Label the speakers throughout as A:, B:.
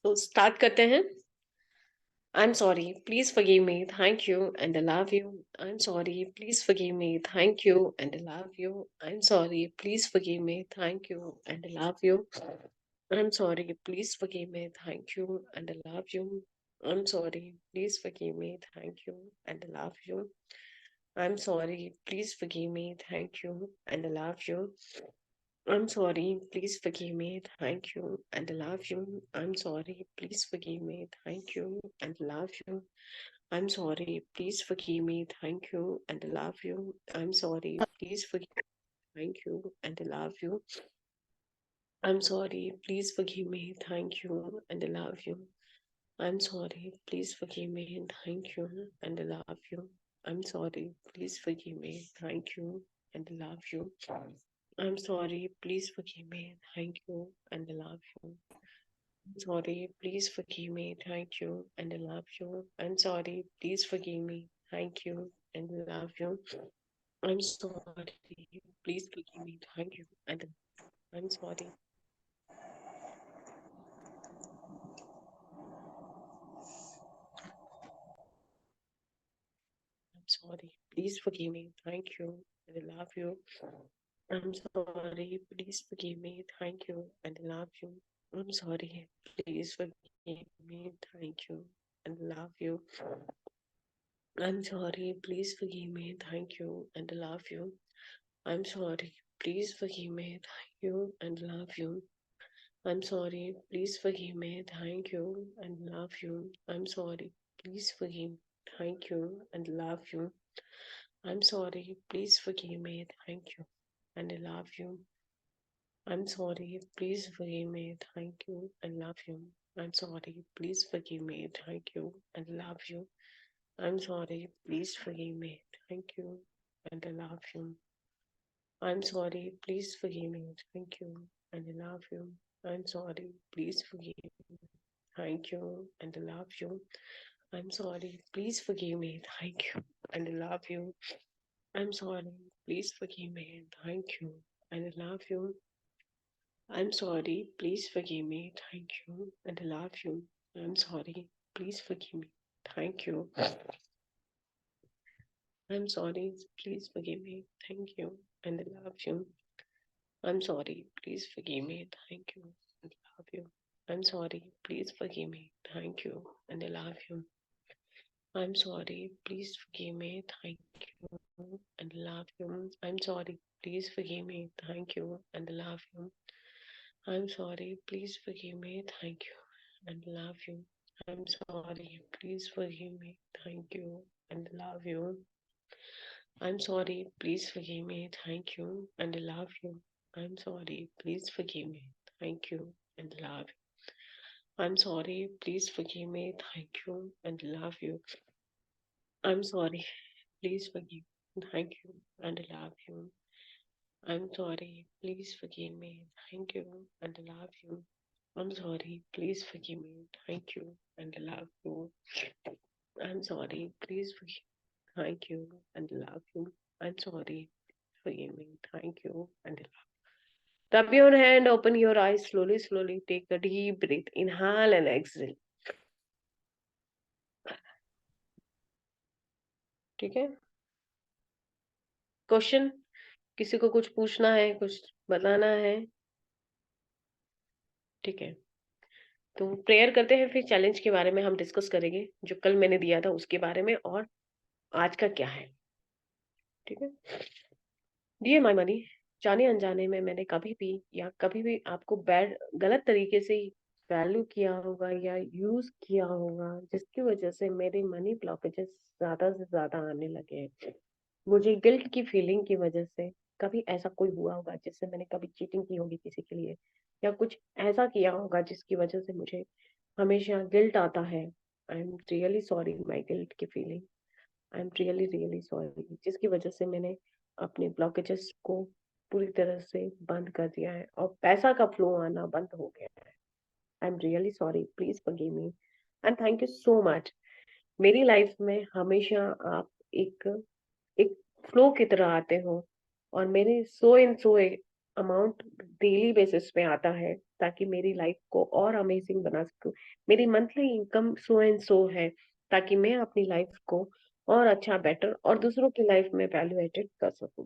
A: तो स्टार्ट करते हैं। I'm sorry, please forgive me, thank you, and I love you. I'm sorry, please forgive me, thank you, and I love you. I'm sorry, please forgive me, thank you, and I love you. I'm sorry, please forgive me, thank you, and I love you. I'm sorry, please forgive me, thank you, and I love you. I'm sorry, please forgive me, thank you, and I love you. I'm sorry, please forgive me, thank you, and I love you. I'm sorry, please forgive me, thank you, and I love you. I'm sorry, please forgive me, thank you, and I love you. I'm sorry, please forgive me, thank you, and I love you. I'm sorry, please forgive me, thank you, and I love you. I'm sorry, please forgive me, thank you, and I love you. I'm sorry, please forgive me, thank you, and I love you. I'm sorry, please forgive me, thank you, and I love you. Sorry, please forgive me, thank you, and I love you. I'm sorry, please forgive me, thank you, and I love you. I'm sorry, please forgive me, thank you, and I'm sorry. I'm sorry, please forgive me, thank you, and I love you. I'm sorry, please forgive me, thank you, and I love you. I'm sorry, please forgive me, thank you, and I love you. I'm sorry, please forgive me, thank you, and I love you. I'm sorry, please forgive me, thank you, and love you. I'm sorry, please forgive me, thank you, and love you. I'm sorry, please forgive me, thank you, and love you. I'm sorry, please forgive me, thank you, and I love you. I'm sorry, please forgive me, thank you, and love you. I'm sorry, please forgive me, thank you, and love you. I'm sorry, please forgive me, thank you, and I love you. I'm sorry, please forgive me, thank you, and I love you. I'm sorry, please forgive me, thank you, and I love you. I'm sorry, please forgive me, thank you, and I love you. I'm sorry, please forgive me, thank you, and I love you. I'm sorry, please forgive me, thank you, and I love you. I'm sorry, please forgive me, thank you. I'm sorry, please forgive me, thank you, and I love you. I'm sorry, please forgive me, thank you, and I love you. I'm sorry, please forgive me, thank you, and I love you. I'm sorry, please forgive me, thank you, and I love you. I'm sorry, please forgive me, thank you, and I love you. I'm sorry, please forgive me, thank you, and I love you. I'm sorry, please forgive me, thank you, and I love you. I'm sorry, please forgive me, thank you, and I love you. I'm sorry, please forgive me, thank you, and I love you. I'm sorry, please forgive me, thank you, and I love you. I'm sorry, please forgive me, thank you, and I love you. I'm sorry, please forgive me, thank you, and I love you. I'm sorry, please forgive me, thank you, and I love you. I'm sorry, please forgive me, thank you, and I love you. I'm sorry, forgive me, thank you, and I love you. Rub your hand, open your eyes slowly, slowly. Take a deep breath. Inhale and exhale. ठीक है? Question? किसी को कुछ पूछना है, कुछ बताना है? ठीक है। तो प्रेयर करते हैं, फिर चैलेंज के बारे में हम डिस्कस करेंगे, जो कल मैंने दिया था उसके बारे में और आज का क्या है। ठीक है? डियर माय मनी, जाने-अनजाने में मैंने कभी भी या कभी भी आपको गलत तरीके से वैल्यू किया होगा या यूज़ किया होगा, जिसकी वजह से मेरे मनी ब्लॉकेजेस ज़्यादा से ज़्यादा आने लगे हैं। मुझे गिल्ट की फीलिंग की वजह से कभी ऐसा कोई हुआ होगा जिससे मैंने कभी चीटिंग की होगी किसी के लिए या कुछ ऐसा किया होगा जिसकी वजह से मुझे हमेशा गिल्ट आता है। I am really sorry my guilt की feeling. I am really really sorry जिसकी वजह से मैंने अपने ब्लॉकेजेस को पूरी तरह से बंद कर दिया है और पैसा का फ्लो आना बंद हो गया है। I am really sorry, please forgive me and thank you so much. मेरी लाइफ में हमेशा आप एक एक फ्लो की तरह आते हो और मेरे सो इन सो अमाउंट डेली बेसिस पे आता है, ताकि मेरी लाइफ को और अमेजिंग बना सकूं। मेरी monthly income so and so है, ताकि मैं अपनी लाइफ को और अच्छा, बेटर और दूसरों की लाइफ में वैल्यूएटेड कर सकूं।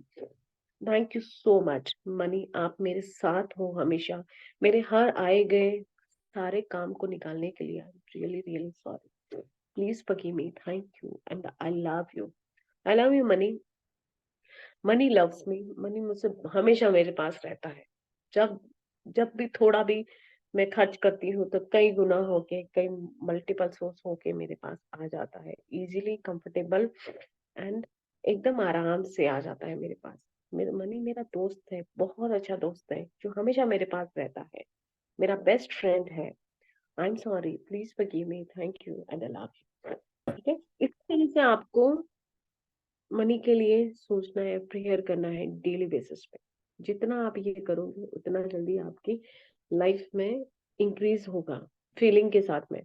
A: Thank you so much money, आप मेरे साथ हो हमेशा, मेरे हर आए गए सारे काम को निकालने के लिए। आई am really really sorry, please forgive me, thank you and I love you. I love you money. Money loves me, money मुझसे हमेशा मेरे पास रहता है। जब जब भी थोड़ा भी मैं खर्च करती हूँ तो कई गुना होके, कई मल्टीपल सोर्स होके मेरे पास आ जाता है, इजीली, कंफर्टेबल एंड एकदम आराम से आ जाता है मेरे पास। मेरा मनी मेरा दोस्त है, बहुत अच्छा दोस्त है, जो हमेशा मेरे पास रहता है, मेरा बेस्ट फ्रेंड है। I am sorry, please forgive me, thank you and I love you. ठीक है, इस तरह से आपको मनी के लिए सोचना है, प्रेयर करना है डेली बेसिस पे। जितना आप ये करोगे उतना जल्दी आपकी लाइफ में इंक्रीज होगा, फीलिंग के साथ में।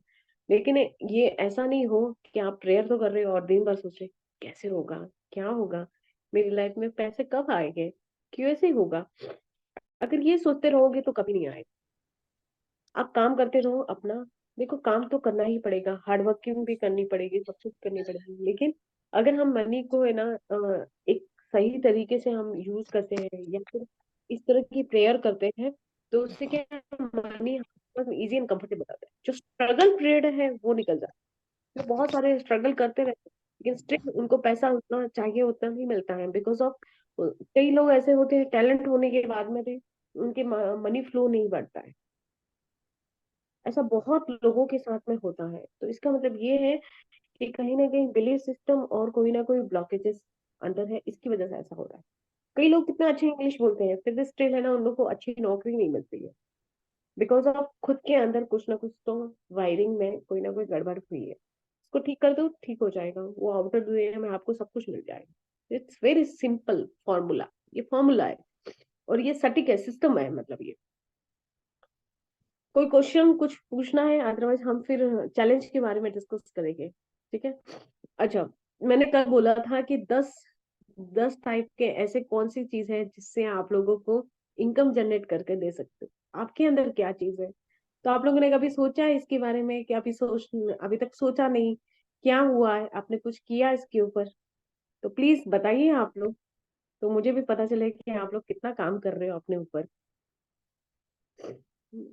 A: लेकिन ये ऐसा नहीं हो कि आप प्रेयर तो कर रहे हो और दिन भर सोच रहे कैसे होगा, क्या होगा, मेरी लाइफ में पैसे कब आएंगे, क्यों ऐसे होगा। अगर ये सोचते रहोगे तो कभी नहीं आएगा। आप काम करते रहो अपना। देखो, काम तो करना ही पड़ेगा, हार्ड वर्किंग भी करनी पड़ेगी, सब कुछ करनी पड़ेगी, लेकिन अगर हम मनी को है ना एक सही तरीके से हम यूज करते हैं, या फिर इस तरह की प्रेयर करते हैं, तो उससे क्या, मनी इजी एंड कंफर्टेबल होता है। जो स्ट्रगल पीरियड है वो निकल जाता है। तो बहुत सारे स्ट्रगल करते रहते हैं, लेकिन स्टिल उनको पैसा उतना चाहिए उतना नहीं मिलता है, बिकॉज ऑफ कई लोग ऐसे होते हैं, टैलेंट होने के बाद में भी उनके मनी फ्लो नहीं बढ़ता है। ऐसा बहुत लोगों के साथ में होता है। तो इसका मतलब ये है कि कहीं ना कहीं बिलीफ सिस्टम और कोई ना कोई ब्लॉकेजेस अंदर है, इसकी वजह से ऐसा हो रहा है। कई लोग कितना अच्छे इंग्लिश बोलते हैं, फिर भी स्टिल है ना, उन लोग को अच्छी नौकरी नहीं मिलती है, बिकॉज ऑफ खुद के अंदर कुछ ना कुछ तो वायरिंग में कोई ना कोई गड़बड़ हुई है। इसको ठीक कर दो, ठीक हो जाएगा, वो आउटर दुनिया में आपको सब कुछ मिल जाएगा। इट्स वेरी सिंपल फॉर्मूला, ये फॉर्मूला है, और ये सटीक है, सिस्टम है, मतलब ये। कोई क्वेश्चन कुछ पूछना है, अदरवाइज हम फिर चैलेंज के बारे में डिस्कस करेंगे। ठीक है। अच्छा, मैंने कल बोला था कि 10 टाइप के ऐसे कौन सी चीज है जिससे आप लोगों को इनकम जनरेट करके दे सकते हो। आपके अंदर क्या चीज है? तो आप लोगों ने कभी सोचा है इसके बारे में कि अभी तक सोचा नहीं? क्या हुआ है, आपने कुछ किया इसके ऊपर? तो प्लीज बताइए आप लोग, तो मुझे भी पता चले कि आप लोग कितना काम कर रहे हो अपने ऊपर।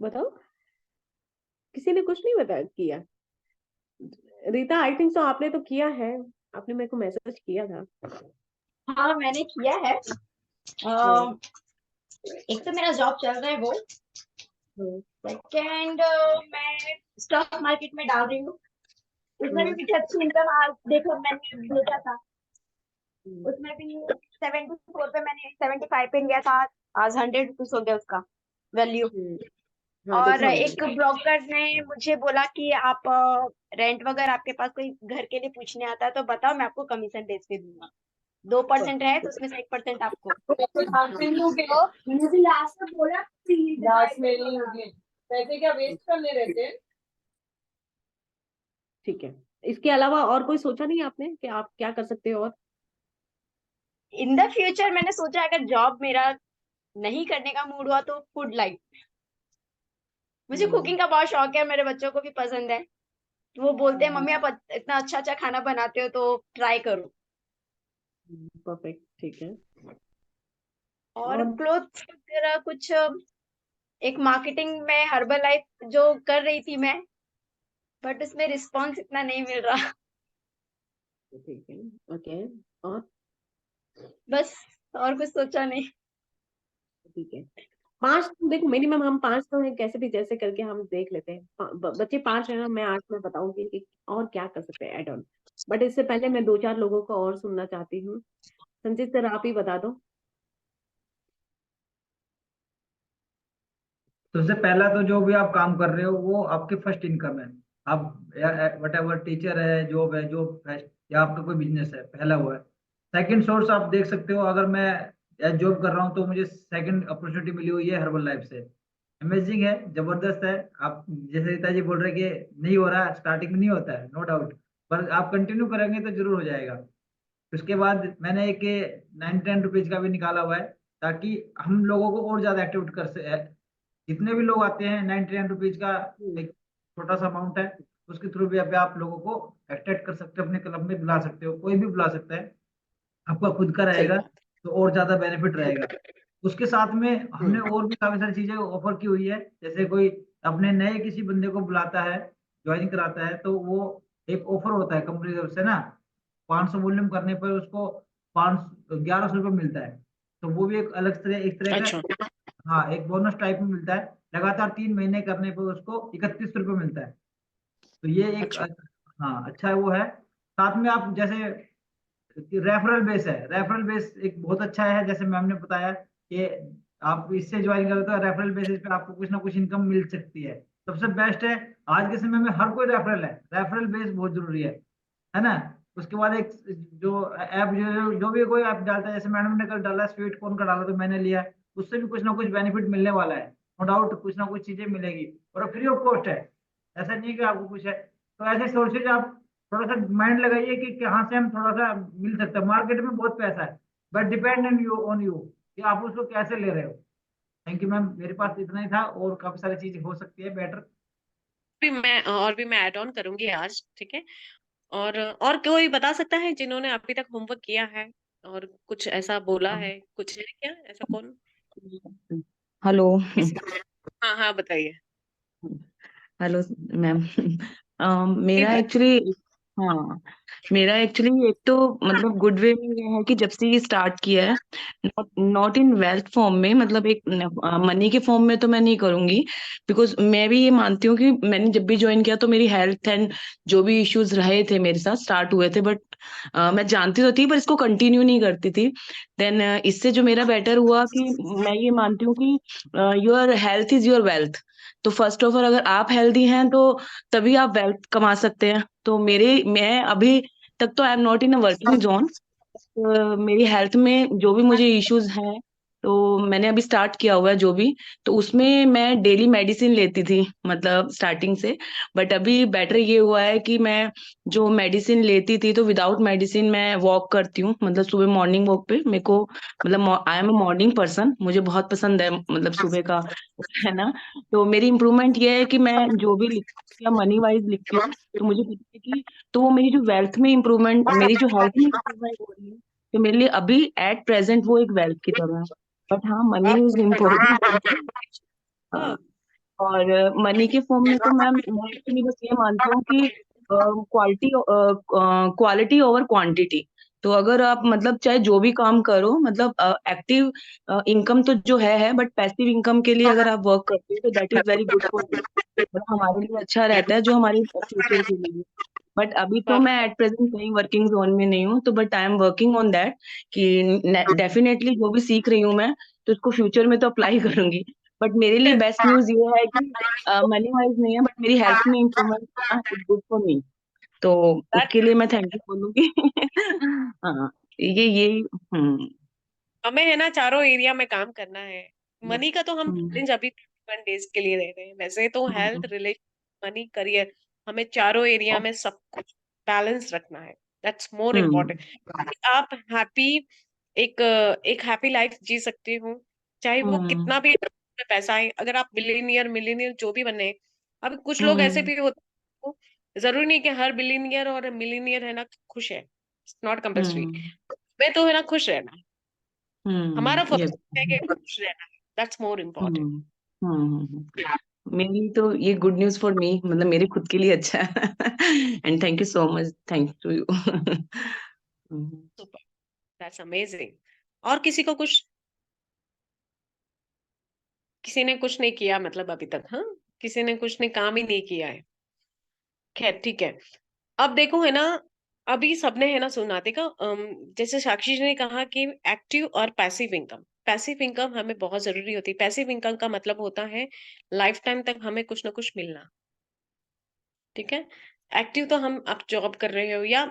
A: बताओ। किसी ने कुछ नहीं बता किया? रीता, आई थिंक सो आपने तो किया है, आपने मेरे को मैसेज किया था।
B: हाँ, मैंने किया है।
A: हम्म।
B: अ, एक तो मेरा जॉब चल रहा है वो।
A: हम्म।
B: सेकेंड, मैं स्टॉक मार्केट में डाल रही हूँ। उसमें भी
A: हम्म।
B: मुझे अच्छी इनकम आज देखो मैंने भेजा था।
A: हम्म।
B: उसमें भी 74 पे मैंने 75 पे लिया था। आज 100 रुपीज हो गया उसका वैल्यू।
A: हम्म। हाँ,
B: और
A: देखा मैंने।
B: एक ब्रोकर ने मुझे बोला कि आप रेंट वगैरह आपके पास कोई घर के लिए पूछने आता है तो बताओ, मैं आपको कमीशन बेच के दूंगा। 2% है तो उसमें से 1% आपको। मुझे लास्ट में बोला
C: लास्ट में नहीं होगी, पैसे क्या वेस्ट करने रहते हैं।
A: ठीक है। इसके अलावा और कोई सोचा नहीं आपने कि आप क्या कर सकते हो और?
B: इन द फ्यूचर मैंने सोचा अगर जॉब मेरा नहीं करने का मूड हुआ तो फूड लाइफ। मुझे
A: हम्म।
B: कुकिंग का बहुत शौक है, मेरे बच्चों को भी पसंद है। वो बोलते हैं मम्मी आप इतना अच्छा अच्छा खाना बनाते हो तो ट्राई करो।
A: परफेक्ट, ठीक है।
B: और
A: और
B: क्लोथ्स वगैरह कुछ, एक मार्केटिंग में हर्बल लाइफ जो कर रही थी मैं, बट उसमें रिस्पॉन्स इतना नहीं मिल रहा।
A: ठीक है। ओके। और
B: बस, और कुछ सोचा नहीं।
A: ठीक है, 5 तो देखो, मिनिमम हम 5 तो हैं, कैसे भी जैसे करके हम देख लेते हैं। बच्चे 5 है ना, मैं आज में बताऊंगी कि और क्या कर सकते हैं एड ऑन। बट इससे पहले मैं 2-4 लोगों को और सुनना चाहती हूँ। संजीत सर, आप ही बता दो।
D: सबसे पहला तो जो भी आप काम कर रहे हो वो आपकी फर्स्ट इनकम है। आप वट एवर टीचर है, जॉब है, जो फर्स्ट, या आपका कोई बिजनेस है, पहला हुआ है। सेकंड सोर्स आप देख सकते हो, अगर मैं जॉब कर रहा हूँ तो मुझे सेकंड अपॉर्चुनिटी मिली हुई है हर्बल लाइफ से। अमेजिंग है, जबरदस्त है। आप जैसे रीता जी बोल रहे हैं कि नहीं हो रहा, स्टार्टिंग में नहीं होता है, नो डाउट, पर आप कंटिन्यू करेंगे तो जरूर हो जाएगा। उसके बाद मैंने एक 9-10 रुपीज का भी निकाला हुआ है। ताकि हम लोगों को और ज्यादा एक्टिवेट कर से जितने भी लोग आते हैं, 99 रुपीज का एक छोटा सा अमाउंट है, उसके थ्रू भी आप लोगों को अट्रैक्ट कर सकते हो, अपने क्लब में बुला सकते हो, कोई भी बुला सकता है, आपका खुद का
A: सही
D: रहेगा
A: बात।
D: तो और ज्यादा बेनिफिट रहेगा। उसके साथ में हमने
A: हम्म।
D: और भी काफी सारी चीजें ऑफर की हुई है, जैसे कोई अपने नए किसी बंदे को बुलाता है, ज्वाइन कराता है, तो वो एक ऑफर होता है कंपनी की तरफ से ना, 500 वॉल्यूम करने पर उसको 1100 रुपये मिलता है। तो वो भी एक अलग तरह, एक तरह
A: अच्छा।
D: का, हाँ, एक बोनस टाइप में मिलता है। लगातार 3 महीने करने पर उसको 31 रुपये मिलता है। तो ये एक
A: अच्छा।
D: हाँ, अच्छा वो है। साथ में आप जैसे रेफरल बेस है, रेफरल बेस एक बहुत अच्छा है, जैसे मैम ने बताया कि आप इससे ज्वाइन करो तो रेफरल बेसिस पे आपको कुछ ना कुछ इनकम मिल सकती है। सबसे बेस्ट है, आज के समय में हर कोई रेफरल है, रेफरल बेस बहुत जरूरी है ना। उसके बाद एक जो ऐप जो भी कोई ऐप डालता है, जैसे मैडम ने कल डाला स्वीट कॉर्न का डाला तो मैंने लिया, उससे भी कुछ ना कुछ बेनिफिट मिलने वाला है, नो डाउट कुछ ना कुछ चीजें मिलेगी, और फ्री ऑफ कॉस्ट है, ऐसा नहीं है कि आपको कुछ है। तो ऐसे सोर्सेज आप थोड़ा सा माइंड लगाइए कि कहाँ से हम थोड़ा सा मिल सकता है। मार्केट में बहुत पैसा है, बट डिपेंड ऑन यू कि आप उसको कैसे ले रहे हो। थैंक यू मैम, मेरे पास इतना ही था, और काफी सारी चीजें हो सकती है बेटर।
A: भी मैं ऐड ऑन करूंगी आज, ठीक है। और कोई बता सकता है जिन्होंने अभी तक होमवर्क किया है और कुछ ऐसा बोला है, कुछ है क्या ऐसा? कौन?
E: हेलो।
A: किसी? हाँ हाँ, बताइए।
E: Hello ma'am.
A: जी
E: मेरा एक्चुअली, हाँ, मेरा एक्चुअली एक तो मतलब गुड वे में ये है कि जब से ये स्टार्ट किया है, not not in wealth form में, मतलब एक मनी के फॉर्म में तो मैं नहीं करूंगी, बिकॉज मैं भी ये मानती हूँ कि मैंने जब भी ज्वाइन किया तो मेरी हेल्थ एंड जो भी इश्यूज रहे थे मेरे साथ स्टार्ट हुए थे, बट मैं जानती तो थी पर इसको कंटिन्यू नहीं करती थी। देन इससे जो मेरा बेटर हुआ कि मैं ये मानती हूँ कि your health is your wealth. तो फर्स्ट ऑफ ऑल अगर आप हेल्दी हैं तो तभी आप वेल्थ कमा सकते हैं। तो मैं अभी तक तो I am not in a working zone, मेरी हेल्थ में जो भी मुझे इश्यूज हैं तो मैंने अभी स्टार्ट किया हुआ है जो भी, तो उसमें मैं डेली मेडिसिन लेती थी मतलब स्टार्टिंग से। बट अभी बेटर ये हुआ है कि मैं जो मेडिसिन लेती थी तो विदाउट मेडिसिन मैं वॉक करती हूँ, मतलब सुबह मॉर्निंग वॉक पे मेरे को, मतलब I am a morning person, मुझे बहुत पसंद है मतलब सुबह का, है ना। तो मेरी इम्प्रूवमेंट ये है कि मैं जो भी लिखती हूँ या मनी वाइज लिखती हूँ तो मुझे पता है कि, तो वो मेरी जो वेल्थ में इम्प्रूवमेंट, मेरी जो हेल्थ में इम्प्रूवमेंट हो रही है, तो मेरे लिए अभी एट प्रेजेंट वो एक वेल्थ की तरह है। बट हाँ, मनी
A: आप
E: इज इम्पोर्टेंट। हाँ, और मनी के फॉर्म में तो मैं एक्चुअली बस ये मानती हूँ कि क्वालिटी क्वालिटी ओवर क्वांटिटी। तो अगर आप मतलब चाहे जो भी काम करो, मतलब एक्टिव इनकम तो जो है, बट पैसिव इनकम के लिए अगर आप वर्क करते हो तो that is very good for, मतलब हमारे लिए अच्छा रहता है जो हमारे फ्यूचर के लिए। बट अभी तो मैं एट प्रेजेंट कहीं वर्किंग जोन में नहीं हूँ, तो but I am working on that कि डेफिनेटली जो भी सीख रही हूँ मैं तो उसको फ्यूचर में तो अप्लाई करूंगी। बट मेरे लिए बेस्ट न्यूज ये है कि मनी वाइज नहीं है बट मेरी हेल्थ में इम्प्रूवमेंट होना इज गुड फॉर मी, तो
A: दैट
E: उसके लिए मैं थैंक यू बोलूंगी। हाँ, ये हम्म
A: हमें है ना, चारों एरिया में काम करना है।
E: यस।
A: मनी का तो हम
E: हम्म
A: चैलेंज अभी 21 डेज के लिए ले रहे हैं, वैसे तो हेल्थ,
E: हम्म
A: रिलेशन, मनी, करियर, हमें चारों एरिया में सब कुछ बैलेंस रखना है। That's more
E: hmm
A: important. आप हैप्पी, एक एक हैप्पी लाइफ जी सकते हो, चाहे वो
E: हम्म
A: कितना भी में पैसा है। अगर आप बिलीनियर मिलीनियर जो भी बने, अब कुछ लोग ऐसे
E: हम्म
A: भी होते हैं, जरूरी नहीं कि हर बिलीनियर और मिलीनियर है ना खुश है, इट्स नॉट कंपल्सरी।
E: हम्म
A: मैं तो है ना खुश रहना है। हमारा
E: यस।
A: फोकस है कि खुश रहना है, दैट्स मोर इम्पोर्टेंट।
E: हम्म मेरे लिए तो ये गुड न्यूज फॉर मी, मतलब मेरे खुद के लिए अच्छा है। And thank you so much, thank to you.
A: Super, that's amazing. और किसी को कुछ, किसी ने कुछ नहीं किया मतलब अभी तक? हाँ, किसी ने कुछ ने काम ही नहीं किया है। खैर ठीक है। अब देखो है ना, अभी सबने है ना सुना, देखा जैसे साक्षी जी ने कहा कि एक्टिव और पैसिव इनकम, पैसिव इनकम हमें बहुत जरूरी होती है। पैसिव इनकम का मतलब होता है लाइफ टाइम तक हमें कुछ ना कुछ मिलना, ठीक है। एक्टिव तो हम, आप जॉब कर रहे हो या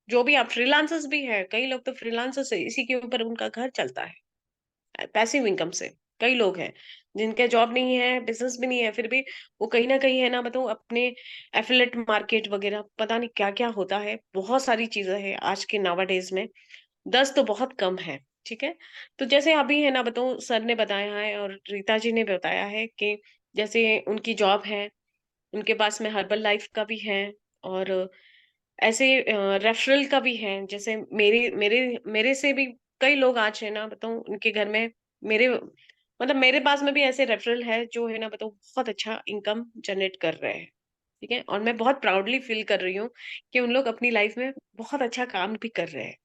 A: जो भी, आप फ्रीलांसर्स भी है, कई लोग तो फ्रीलांसर्स है, इसी के ऊपर उनका घर चलता है पैसिव इनकम से। कई लोग हैं जिनके जॉब नहीं है, बिजनेस भी नहीं है, फिर भी वो कहीं ना कहीं है ना, बताऊं, अपने एफिलेट मार्केट वगैरह, पता नहीं क्या क्या होता है, बहुत सारी चीजें हैं आज के नावा डेज में। 10 तो बहुत कम है, ठीक है। तो जैसे अभी है ना बताऊं, सर ने बताया है और रीता जी ने बताया है कि जैसे उनकी जॉब है, उनके पास में हर्बल लाइफ का भी है, और ऐसे रेफरल का भी है। जैसे मेरे मेरे मेरे से भी कई लोग आज है ना बताऊं उनके घर में, मेरे मतलब मेरे पास में भी ऐसे रेफरल है जो है ना बताऊं बहुत अच्छा इनकम जनरेट कर रहे हैं। ठीक है, और मैं बहुत प्राउडली फील कर रही हूँ कि उन लोग अपनी लाइफ में बहुत अच्छा काम भी कर रहे हैं।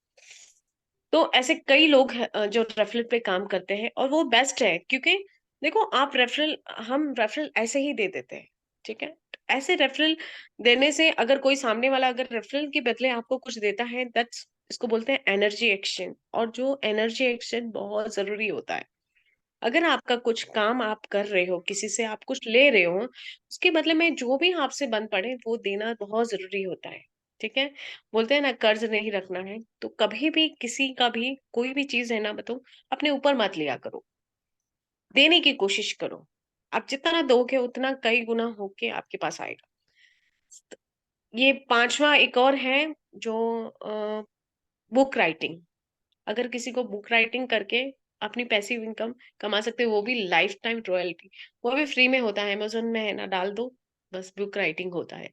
A: तो ऐसे कई लोग हैं, जो रेफरल पे काम करते हैं, और वो बेस्ट है, क्योंकि देखो आप रेफरल, हम रेफरल ऐसे ही दे देते हैं। ठीक है, ऐसे रेफरल देने से अगर कोई सामने वाला अगर रेफरल के बदले आपको कुछ देता है, दैट्स, इसको बोलते हैं एनर्जी एक्सचेंज, और जो एनर्जी एक्सचेंज बहुत जरूरी होता है। अगर आपका कुछ काम आप कर रहे हो, किसी से आप कुछ ले रहे हो, उसके बदले में जो भी आपसे बन पड़े वो देना बहुत जरूरी होता है। ठीक है, बोलते हैं ना कर्ज नहीं रखना है, तो कभी भी किसी का भी कोई भी चीज है ना बताओ, अपने ऊपर मत लिया करो, देने की कोशिश करो। आप जितना दोगे उतना कई गुना होके आपके पास आएगा। ये पांचवा एक और है, जो बुक राइटिंग। अगर किसी को बुक राइटिंग करके अपनी पैसिव इनकम कमा सकते हो, वो भी लाइफ टाइम रॉयल्टी, वो भी फ्री में होता है, अमेजोन में है ना डाल दो, बस बुक राइटिंग होता है।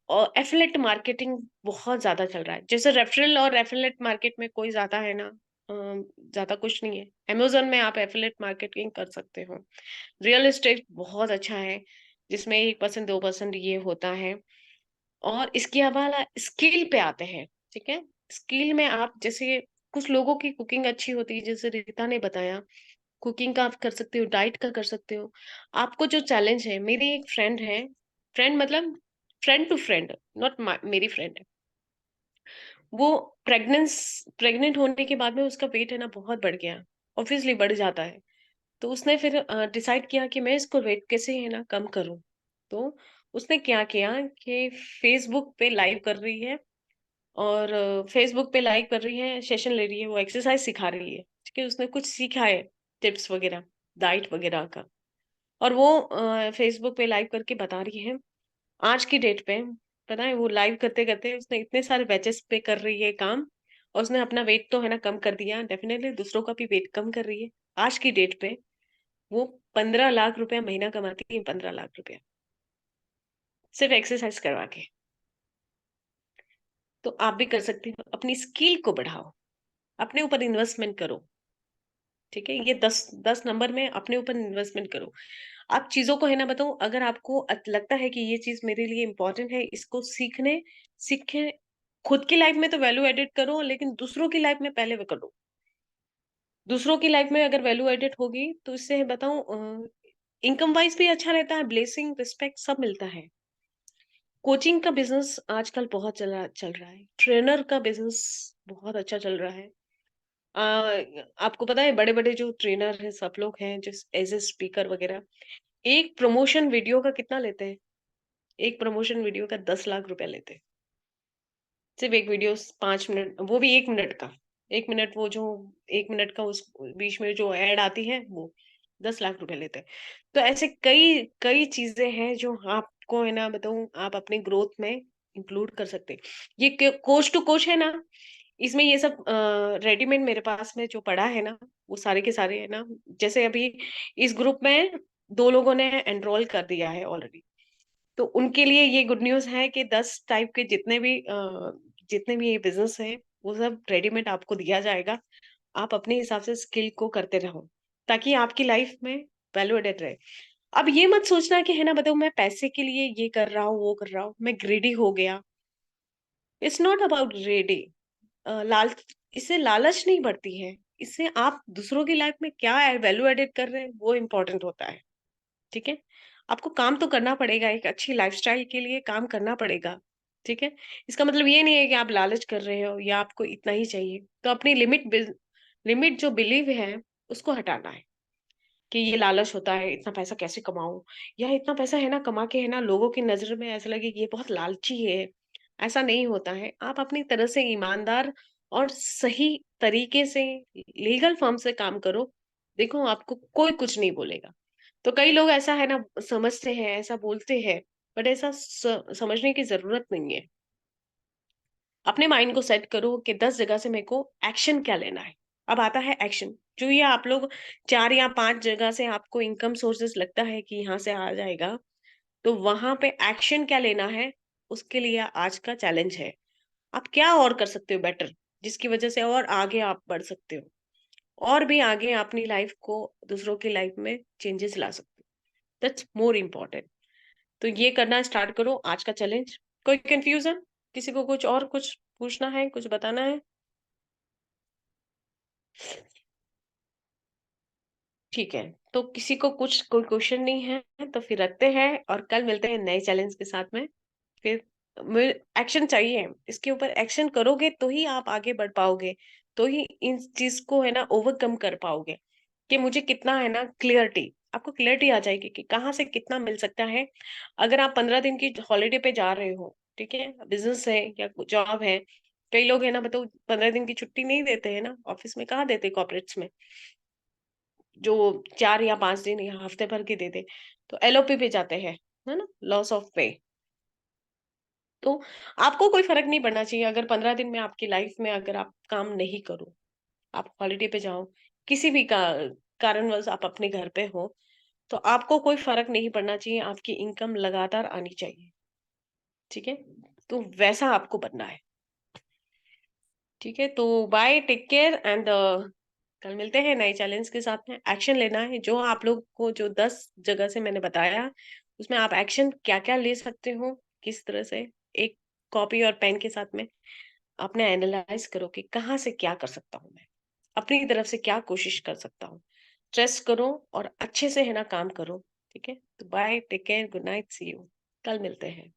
A: और एफिलेट मार्केटिंग बहुत ज्यादा चल रहा है। जैसे रेफरल और एफिलेट मार्केट में कोई ज्यादा है ना, ज्यादा कुछ नहीं है। अमेजोन में आप एफिलेट मार्केटिंग कर सकते हो। रियल एस्टेट बहुत अच्छा है, जिसमें 1% 2% ये होता है। और इसके अलावा स्किल पे आते हैं। ठीक है, स्किल में आप जैसे कुछ लोगों की कुकिंग अच्छी होती है, जैसे रीता ने बताया, कुकिंग का आप कर सकते हो, डाइट का कर सकते हो। आपको जो चैलेंज है, मेरी एक फ्रेंड है, फ्रेंड मतलब फ्रेंड टू फ्रेंड, नॉट मेरी फ्रेंड है, वो प्रेग्नेंट होने के बाद में उसका वेट है ना बहुत बढ़ गया, ऑब्वियसली बढ़ जाता है। तो उसने फिर डिसाइड किया कि मैं इसको वेट कैसे है ना कम करूं। तो उसने क्या किया कि फेसबुक पे लाइव कर रही है, और फेसबुक पे लाइव कर रही है, सेशन ले रही है, वो एक्सरसाइज सिखा रही है। ठीक है, उसने कुछ सीखा है, टिप्स वगैरह, डाइट वगैरह का, और वो फेसबुक पे लाइव करके बता रही है। आज की डेट पे पता है, वो लाइव करते करते उसने इतने सारे बैचेस पे कर रही है काम, और उसने अपना वेट तो है ना कम कर दिया, डेफिनेटली दूसरों का भी वेट कम कर रही है। आज की डेट पे वो 15 लाख रुपया महीना कमाती है, 15 लाख रुपया, सिर्फ एक्सरसाइज करवा के। तो आप भी कर सकती हो, अपनी स्किल को बढ़ाओ, अपने ऊपर इन्वेस्टमेंट करो। ठीक है, ये 10 10 नंबर में अपने ऊपर इन्वेस्टमेंट करो। आप चीजों को है ना बताओ, अगर आपको लगता है कि ये चीज मेरे लिए इंपॉर्टेंट है, इसको सीखे, खुद की लाइफ में तो वैल्यू एडिट करो, लेकिन दूसरों की लाइफ में पहले वो करो। दूसरों की लाइफ में अगर वैल्यू एडिट होगी तो इससे बताऊं, इनकम वाइज भी अच्छा रहता है, ब्लेसिंग रिस्पेक्ट सब मिलता है। कोचिंग का बिजनेस आजकल बहुत चल रहा है, ट्रेनर का बिजनेस बहुत अच्छा चल रहा है। आपको पता है बड़े बड़े जो ट्रेनर हैं, सब लोग हैं जो एज ए स्पीकर वगैरह, एक प्रमोशन वीडियो का कितना लेते हैं? एक प्रमोशन वीडियो का 10 लाख रुपया लेते हैं, सिर्फ एक वीडियो 5 मिनट, वो भी 1 मिनट का। 1 मिनट, वो जो 1 मिनट का उस बीच में जो एड आती है, वो 10 लाख रुपया लेते हैं। तो ऐसे कई कई चीजें हैं जो आपको है ना बताऊं, आप अपनी ग्रोथ में इंक्लूड कर सकते हैं। ये कोच टू कोच है ना, इसमें ये सब रेडीमेड मेरे पास में जो पड़ा है ना, वो सारे के सारे है ना। जैसे अभी इस ग्रुप में 2 लोगों ने एनरोल कर दिया है ऑलरेडी, तो उनके लिए ये गुड न्यूज है कि 10 टाइप के जितने भी ये बिजनेस है, वो सब रेडीमेड आपको दिया जाएगा। आप अपने हिसाब से स्किल को करते रहो, ताकि आपकी लाइफ में वैल्यू एडेड रहे। अब ये मत सोचना कि है ना बताओ मैं पैसे के लिए ये कर रहा हूँ वो कर रहा हूँ, मैं ग्रीडी हो गया। It's not about greedy. लाल इससे लालच नहीं बढ़ती है, इससे आप दूसरों की लाइफ में क्या वैल्यू एडेड कर रहे हैं वो इम्पोर्टेंट होता है। ठीक है, आपको काम तो करना पड़ेगा, एक अच्छी लाइफस्टाइल के लिए काम करना पड़ेगा। ठीक है, इसका मतलब ये नहीं है कि आप लालच कर रहे हो या आपको इतना ही चाहिए। तो अपनी लिमिट जो बिलीव है उसको हटाना है, कि ये लालच होता है, इतना पैसा कैसे कमाऊं, या इतना पैसा है ना कमा के है ना लोगों की नजर में ऐसा लगे कि ये बहुत लालची है। ऐसा नहीं होता है। आप अपनी तरह से ईमानदार और सही तरीके से लीगल फर्म से काम करो, देखो आपको कोई कुछ नहीं बोलेगा। तो कई लोग ऐसा है ना समझते हैं, ऐसा बोलते हैं, बट ऐसा समझने की जरूरत नहीं है। अपने माइंड को सेट करो कि 10 जगह से मेरे को एक्शन क्या लेना है। अब आता है एक्शन। जो ये आप लोग 4 या 5 जगह से आपको इनकम सोर्सेस लगता है कि यहाँ से आ जाएगा, तो वहां पे एक्शन क्या लेना है, उसके लिए आज का चैलेंज है। आप क्या और कर सकते हो बेटर, जिसकी वजह से और आगे आप बढ़ सकते हो, और भी आगे अपनी लाइफ को, दूसरों की लाइफ में चेंजेस ला सकते हो। That's more important. तो ये करना स्टार्ट करो, आज का चैलेंज। कोई कंफ्यूजन, किसी को कुछ और कुछ पूछना है, कुछ बताना है? ठीक है, तो किसी को कुछ कोई क्वेश्चन नहीं है तो फिर रखते हैं, और कल मिलते हैं नए चैलेंज के साथ में। फिर एक्शन चाहिए, इसके ऊपर एक्शन करोगे तो ही आप आगे बढ़ पाओगे, तो ही इन चीज को है ना ओवरकम कर पाओगे। कि मुझे कितना है ना क्लियरिटी, आपको क्लियरिटी आ जाएगी कि कहाँ से कितना मिल सकता है। अगर आप 15 दिन की हॉलीडे पे जा रहे हो, ठीक है, बिजनेस है या जॉब है, कई लोग है ना बताओ 15 दिन की छुट्टी नहीं देते हैं ना, ऑफिस में कहाँ देते, कॉर्पोरेट्स में, जो 4 या 5 दिन या हफ्ते भर के देते, तो एलओपी पे जाते हैं, है ना, लॉस ऑफ पे। तो आपको कोई फर्क नहीं पड़ना चाहिए अगर 15 दिन में आपकी लाइफ में अगर आप काम नहीं करो, आप हॉलिडे पे जाओ, किसी भी कारणवश आप अपने घर पे हो, तो आपको कोई फर्क नहीं पड़ना चाहिए, आपकी इनकम लगातार आनी चाहिए। ठीक है, तो वैसा आपको बनना है। ठीक है, तो बाय, टेक केयर, एंड कल मिलते हैं नए चैलेंज के साथ में। एक्शन लेना है, जो आप लोग को जो 10 जगह से मैंने बताया, उसमें आप एक्शन क्या क्या ले सकते हो, किस तरह से, एक कॉपी और पेन के साथ में आपने एनालाइज करो कि कहाँ से क्या कर सकता हूँ मैं, अपनी तरफ से क्या कोशिश कर सकता हूँ। ट्रस्ट करो और अच्छे से है ना काम करो। ठीक है, तो bye, take care, good night, see you, कल मिलते हैं।